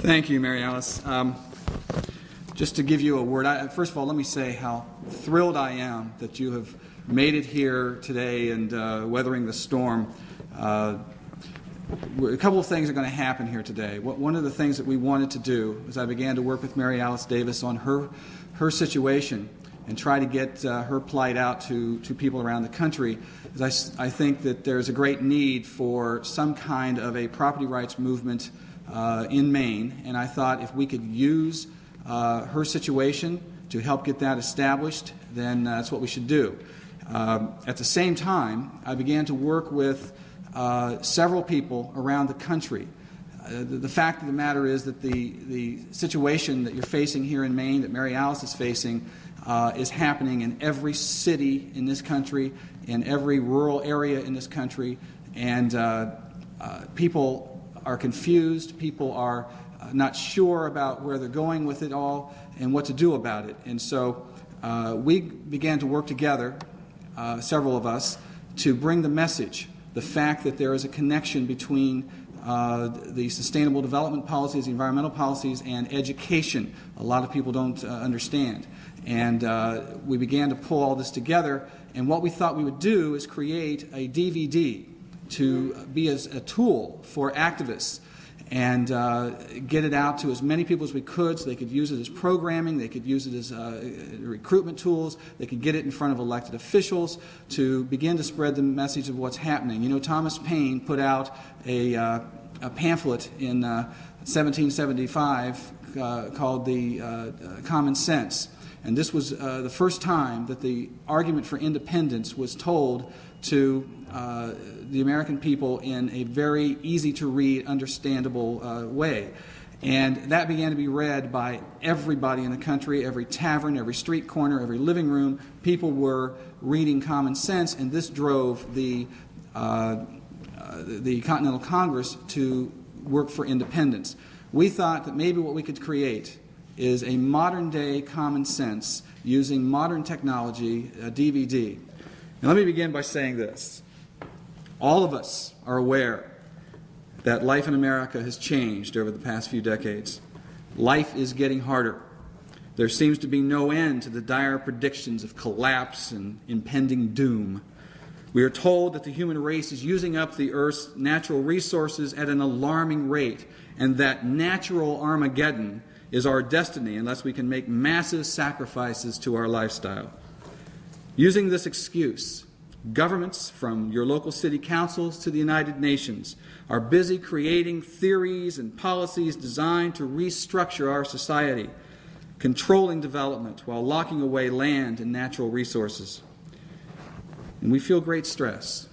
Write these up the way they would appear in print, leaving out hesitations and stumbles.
Thank you, Mary Alice. Just to give you a word, first of all, let me say how thrilled I am that you have made it here today and weathering the storm. A couple of things are going to happen here today. One of the things that we wanted to do as I began to work with Mary Alice Davis on her situation and try to get her plight out to people around the country is I think that there's a great need for some kind of a property rights movement in Maine, and I thought if we could use her situation to help get that established, then that's what we should do. At the same time, I began to work with several people around the country. The fact of the matter is that the situation that you're facing here in Maine, that Mary Alice is facing, is happening in every city in this country, in every rural area in this country, and people are confused, people are not sure about where they're going with it all and what to do about it. And so we began to work together, several of us, to bring the message, the fact that there is a connection between the sustainable development policies, the environmental policies, and education. A lot of people don't understand. And we began to pull all this together, and what we thought we would do is create a DVD to be as a tool for activists and get it out to as many people as we could so they could use it as programming, they could use it as recruitment tools, they could get it in front of elected officials to begin to spread the message of what's happening. You know, Thomas Paine put out a pamphlet in 1775 called the Common Sense, and this was the first time that the argument for independence was told to the American people in a very easy-to-read, understandable way. And that began to be read by everybody in the country, every tavern, every street corner, every living room. People were reading Common Sense, and this drove the Continental Congress to work for independence. We thought that maybe what we could create is a modern-day Common Sense using modern technology, a DVD. And let me begin by saying this. All of us are aware that life in America has changed over the past few decades. Life is getting harder. There seems to be no end to the dire predictions of collapse and impending doom. We are told that the human race is using up the Earth's natural resources at an alarming rate, and that natural Armageddon is our destiny unless we can make massive sacrifices to our lifestyle. Using this excuse, governments, from your local city councils to the United Nations, are busy creating theories and policies designed to restructure our society, controlling development while locking away land and natural resources. And we feel great stress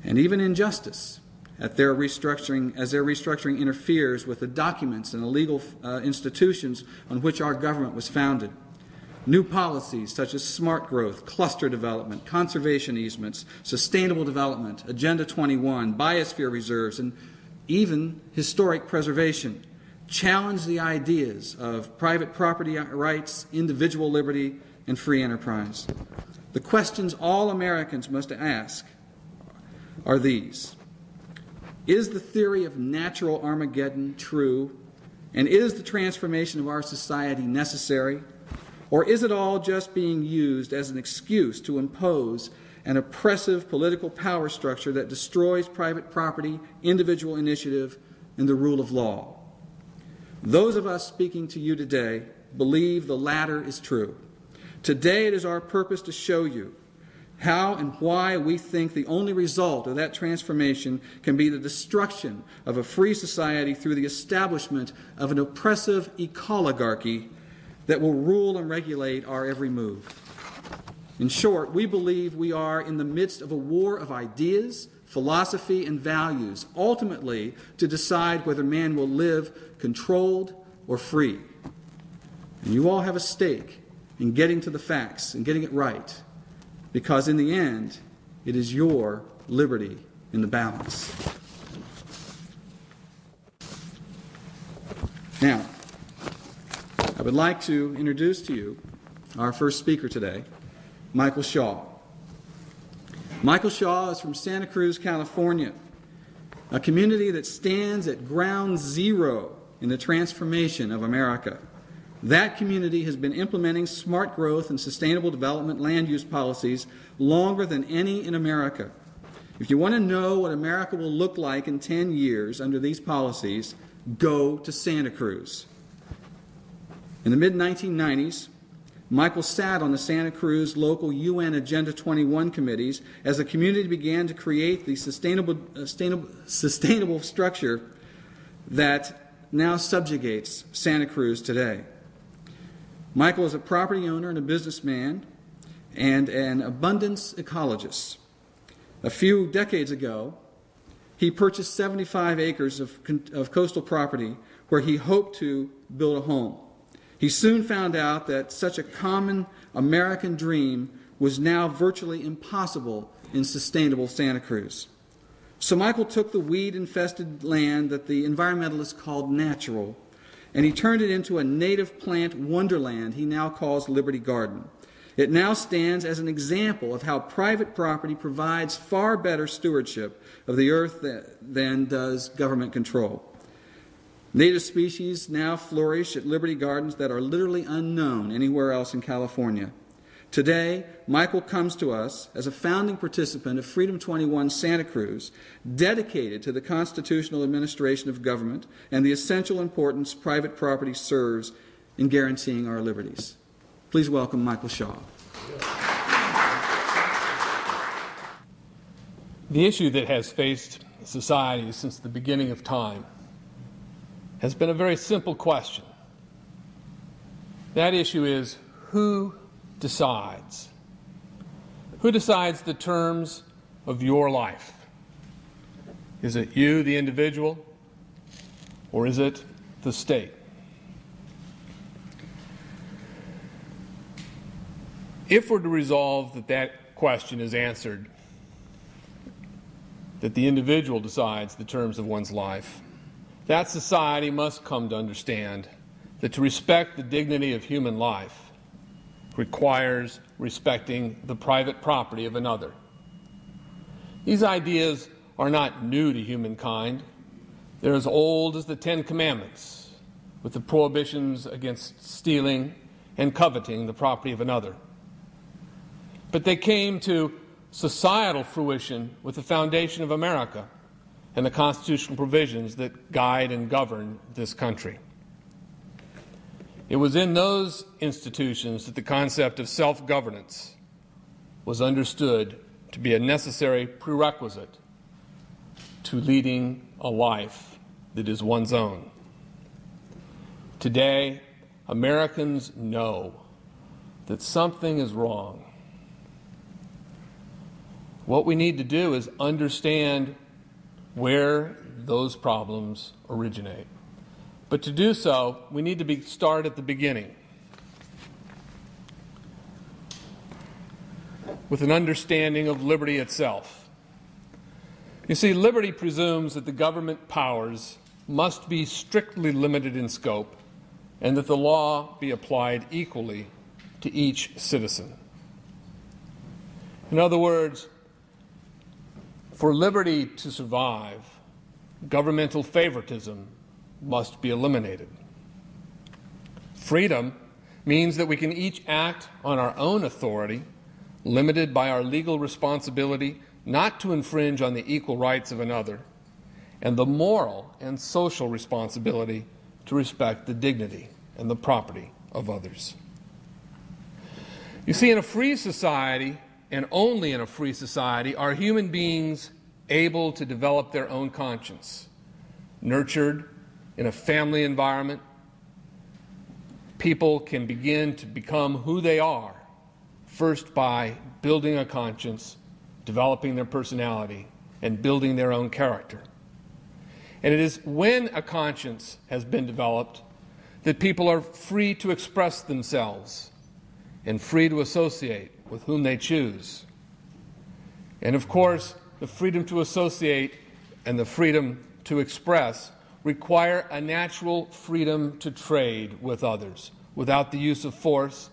and even injustice at their restructuring, as their restructuring interferes with the documents and the legal institutions on which our government was founded. New policies such as smart growth, cluster development, conservation easements, sustainable development, Agenda 21, biosphere reserves, and even historic preservation challenge the ideas of private property rights, individual liberty, and free enterprise. The questions all Americans must ask are these. Is the theory of natural Armageddon true? And is the transformation of our society necessary? Or is it all just being used as an excuse to impose an oppressive political power structure that destroys private property, individual initiative, and the rule of law? Those of us speaking to you today believe the latter is true. Today it is our purpose to show you how and why we think the only result of that transformation can be the destruction of a free society through the establishment of an oppressive ecoligarchy that will rule and regulate our every move. In short, we believe we are in the midst of a war of ideas, philosophy, and values, ultimately to decide whether man will live controlled or free. And you all have a stake in getting to the facts and getting it right, because in the end, it is your liberty in the balance. Now, I would like to introduce to you our first speaker today, Michael Shaw. Michael Shaw is from Santa Cruz, California, a community that stands at ground zero in the transformation of America. That community has been implementing smart growth and sustainable development land use policies longer than any in America. If you want to know what America will look like in 10 years under these policies, go to Santa Cruz. In the mid-1990s, Michael sat on the Santa Cruz local UNA21 committees as the community began to create the sustainable structure that now subjugates Santa Cruz today. Michael is a property owner and a businessman and an abundance ecologist. A few decades ago, he purchased 75 acres of coastal property where he hoped to build a home. He soon found out that such a common American dream was now virtually impossible in sustainable Santa Cruz. So Michael took the weed-infested land that the environmentalists called natural, and he turned it into a native plant wonderland he now calls Liberty Garden. It now stands as an example of how private property provides far better stewardship of the earth than does government control. Native species now flourish at Liberty Gardens that are literally unknown anywhere else in California. Today, Michael comes to us as a founding participant of Freedom 21 Santa Cruz, dedicated to the constitutional administration of government and the essential importance private property serves in guaranteeing our liberties. Please welcome Michael Shaw. The issue that has faced society since the beginning of time has been a very simple question. That issue is, who decides? Who decides the terms of your life? Is it you, the individual, or is it the state? If we're to resolve that that question is answered, that the individual decides the terms of one's life, that society must come to understand that to respect the dignity of human life requires respecting the private property of another. These ideas are not new to humankind. They're as old as the Ten Commandments, with the prohibitions against stealing and coveting the property of another. But they came to societal fruition with the foundation of America and the constitutional provisions that guide and govern this country. It was in those institutions that the concept of self-governance was understood to be a necessary prerequisite to leading a life that is one's own. Today, Americans know that something is wrong. What we need to do is understand where those problems originate. But to do so, we need to start at the beginning with an understanding of liberty itself. You see, liberty presumes that the government powers must be strictly limited in scope and that the law be applied equally to each citizen. In other words, for liberty to survive, governmental favoritism must be eliminated. Freedom means that we can each act on our own authority, limited by our legal responsibility not to infringe on the equal rights of another, and the moral and social responsibility to respect the dignity and the property of others. You see, in a free society, and only in a free society, are human beings able to develop their own conscience. Nurtured in a family environment, people can begin to become who they are, first by building a conscience, developing their personality, and building their own character. And it is when a conscience has been developed that people are free to express themselves and free to associate with whom they choose. And of course, the freedom to associate and the freedom to express require a natural freedom to trade with others without the use of force